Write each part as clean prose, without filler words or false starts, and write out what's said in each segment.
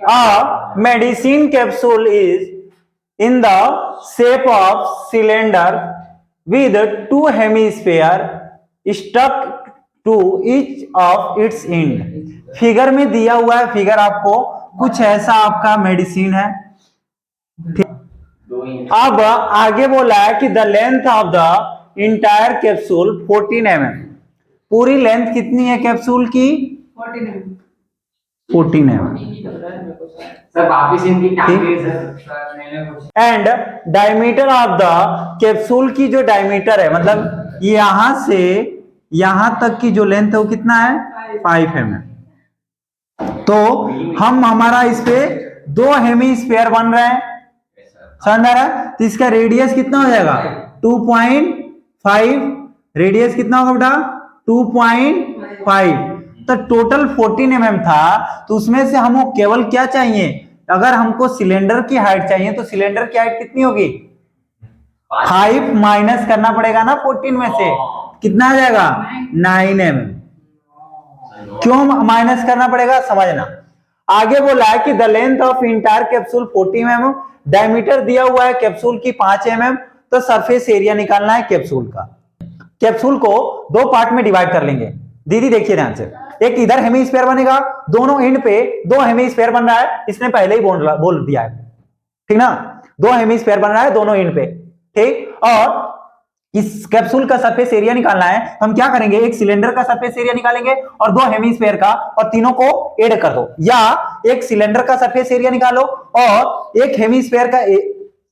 A medicine capsule is in the shape of cylinder with two hemisphere stuck to each of its end। Figure में दिया हुआ है, figure आपको कुछ ऐसा आपका मेडिसिन है। अब आगे बोला है कि the length of the entire capsule 14 mm। पूरी लेंथ कितनी है कैप्सूल की? 14 mm। And diameter of the capsule की जो डायमीटर है, मतलब यहां से यहां तक की जो लेंथ है वो कितना है? 5 mm। तो हम हमारा इस पे 2 हेमीस्फीयर बन रहे हैं, समझ आ रहा है? तो इसका रेडियस कितना हो जाएगा? 2.5। रेडियस कितना होगा बेटा? 2.5। तो टोटल 14 mm था, तो उसमें से हमको केवल क्या चाहिए? अगर हमको सिलेंडर की हाइट चाहिए तो सिलेंडर की हाइट कितनी होगी? 5 माइनस करना पड़ेगा ना 14 में से, कितना आ जाएगा? 9 mm। क्यों माइनस करना पड़ेगा समझना। आगे बोला है कि the length of entire capsule 40 mm, diameter दिया हुआ है कैप्सूल की 5 mm। तो सरफेस एरिया निकालना है कैप्सूल का। कैप्सूल को 2 पार्ट में डिवाइड कर लेंगे। दीदी देखिए ध्यान से, एक इधर हेमीस्फीयर बनेगा, दोनों एंड पे 2 हेमीस्फीयर बन रहा है, इसने पहले ही बोल दिया है, ठीक ना? 2 हेमीस्फीयर बन रहा है दोनों एंड पे, ठीक। और इस कैप्सूल का सरफेस एरिया निकालना है, हम क्या करेंगे? एक सिलेंडर का सरफेस एरिया निकालेंगे और 2 हेमीस्फीयर का, और तीनों को ऐड कर दो। या एक सिलेंडर का सरफेस एरिया निकालो और एक हेमीस्फीयर का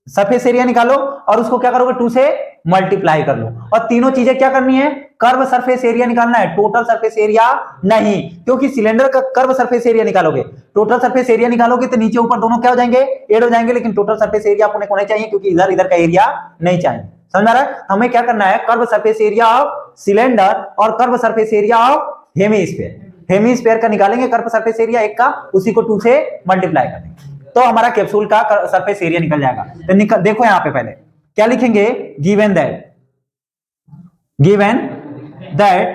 सरफेस एरिया निकालो और उसको क्या करोगे? 2 से मल्टीप्लाई कर लो। और तीनों चीजें क्या करनी है? कर्व सरफेस एरिया निकालना है, टोटल सरफेस एरिया नहीं। क्योंकि सिलेंडर का कर्व सरफेस एरिया निकालोगे, टोटल सरफेस एरिया निकालोगे तो नीचे ऊपर दोनों क्या हो जाएंगे? ऐड हो जाएंगे। लेकिन टोटल सरफेस एरिया आपको होना चाहिए, क्योंकि इधर इधर का एरिया नहीं चाहिए। समझ आ रहा है? हमें क्या करना है? Curve surface area of cylinder और curve surface area of hemisphere. Hemisphere का निकालेंगे कर्व सरफेस एरिया एक का, उसी को 2 से मल्टीप्लाई कर देंगे तो हमारा कैप्सूल का सरफेस एरिया निकल जाएगा। तो देखो यहां पे पहले क्या लिखेंगे? गिवन दैट,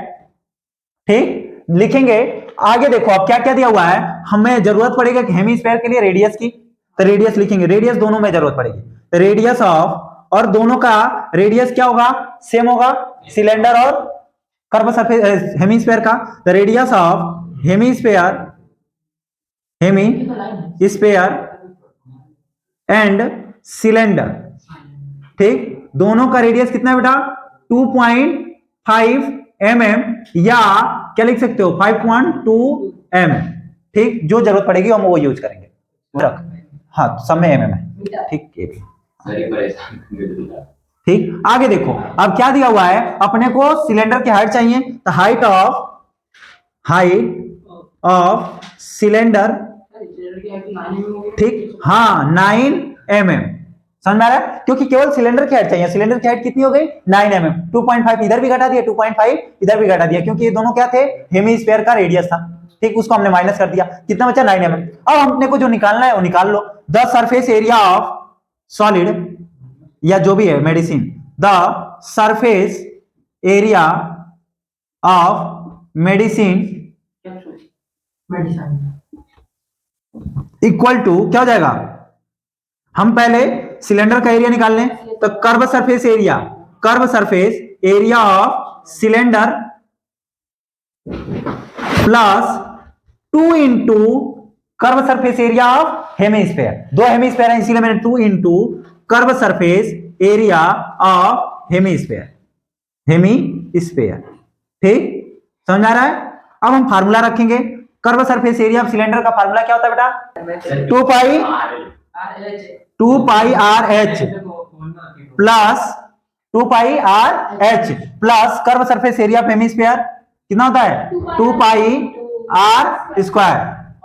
ठीक लिखेंगे। आगे देखो अब क्या क्या दिया हुआ है। हमें जरूरत पड़ेगा कि हेमीस्फीयर के लिए रेडियस की, तो रेडियस लिखेंगे। रेडियस दोनों में जरूरत पड़ेगी। रेडियस ऑफ, और दोनों का रेडियस क्या होगा? सेम होगा, सिलेंडर और कर्व सरफेस हेमीस्फीयर का। The radius of hemisphere and cylinder, ठीक, दोनों का रेडियस कितना है बेटा? 2.5 mm, या क्या लिख सकते हो? 5.2 mm, ठीक। जो जरूरत पड़ेगी हम वो यूज करेंगे। हाँ, सब में mm है, ठीक। ये भी ठीक। आगे देखो अब क्या दिया हुआ है। अपने को सिलेंडर की हाइट चाहिए, तो हाइट ऑफ सिलेंडर, ठीक, हाँ 9 mm। समझ में आ रहा है? क्योंकि केवल सिलेंडर की हाइट चाहिए। सिलेंडर की हाइट कितनी हो गई? 9 mm। 2.5 इधर भी घटा दिया, 2.5 इधर भी घटा दिया, क्योंकि ये दोनों क्या थे? हेमीस्फीयर का रेडियस था, ठीक। उसको हमने माइनस कर दिया, कितना बचा? 9 mm। अब अपने को जो निकालना है वो निकाल लो। The surface area of solid, या जो भी है medicine, the surface area of medicine equal to क्या हो जाएगा? हम पहले सिलेंडर का एरिया निकाल लें, तो curve surface area of cylinder plus 2 into curve surface area of hemisphere. 2 hemisphere है इसीलिए मैंने 2 into curve surface area of hemisphere, ठीक। समझ आ रहा है? अब हम फार्मूला रखेंगे। Curve surface area of cylinder का फार्मूला क्या होता है बेटा? 2 pi r h plus curve surface area of hemisphere कितना होता है? 2 पाई आर स्क्वायर,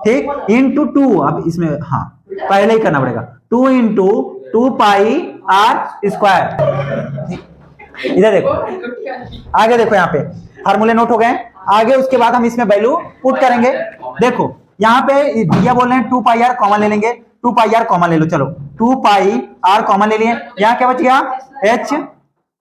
ठीक, इंटू 2। अब इसमें हाँ पहले ही करना पड़ेगा, 2 इंटू 2 पाई आर स्क्वायर। इधर देखो, आगे देखो, यहाँ पे फार्मूले नोट हो गए। आगे उसके बाद हम इसमें वैल्यू पुट करेंगे। देखो यहाँ पे भैया बोल रहे हैं 2 पाई आर कॉमन ले लेंगे, 2 पाई आर कॉमन ले लो। चलो 2 पाई आर कॉमन ले लिए, यहाँ क्या बच गया? एच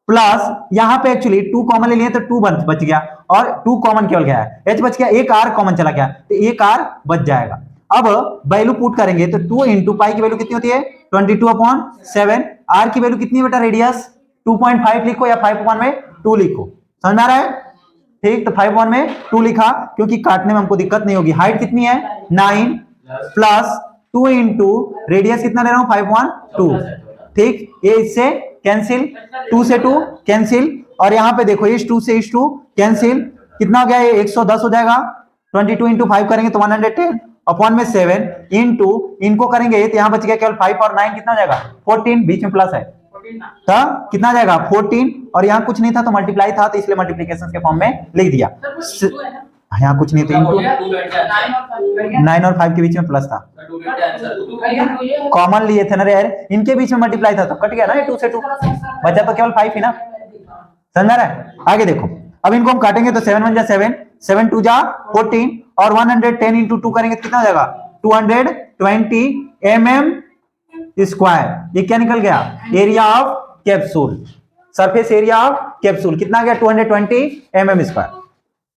प्लस, यहाँ पे एक्चुअली 2 कॉमन ले लिए तो 2 बच गया, और 2 कॉमन केवल गया है, एच बच गया, एक आर कॉमन चला गया तो एक आर बच जाएगा। अब वैल्यू पुट करेंगे तो 2 इंटू पाई की वैल्यू कितनी होती है 22/7। आर की वैल्यू कितनी है बेटा रेडियस 2.5 लिखो या 5/1 में 2 लिखो, समझ में आ रहा है? ठीक, तो 5/1 में 2 लिखा क्योंकि काटने में हमको दिक्कत नहीं होगी। हाइट कितनी है 9 प्लस 2 इंटू रेडियस कितना ले रहा हूं 5/1 2। ठीक, ये इससे कैंसिल, 2 से 2 कैंसिल, और यहां पे देखो इस 2 से इस 2 कैंसिल, कितना हो गया ये 110 हो जाएगा। 22 इंटू 5 करेंगे तो 110 अपॉन में 7 इंटू इनको करेंगे तो यहां बच गया केवल 5 और 9 कितना हो जाएगा 14, बीच में प्लस है तो कितना जाएगा 14, और यहाँ कुछ नहीं था तो मल्टीप्लाई था तो इसलिए मल्टीप्लिकेशन के फॉर्म में लिख दिया। यहाँ कुछ नहीं था, इंटू 9 और 5 के बीच में प्लस था, कॉमन लिए थे ना यार, इनके बीच में मल्टीप्लाई था तो कट गया ना ये 2 से 2, बचा तो केवल 5 ही ना, समझ रहा है? आगे देखो, अब इनको हम काटेंगे तो 7 1 जा 7, 7 2 जा 14, और 110 इंटू 2 करेंगे तो कितना हो जाएगा 220 mm स्क्वायर। ये क्या निकल गया area of capsule, surface area of capsule कितना गया 220 mm स्क्वायर।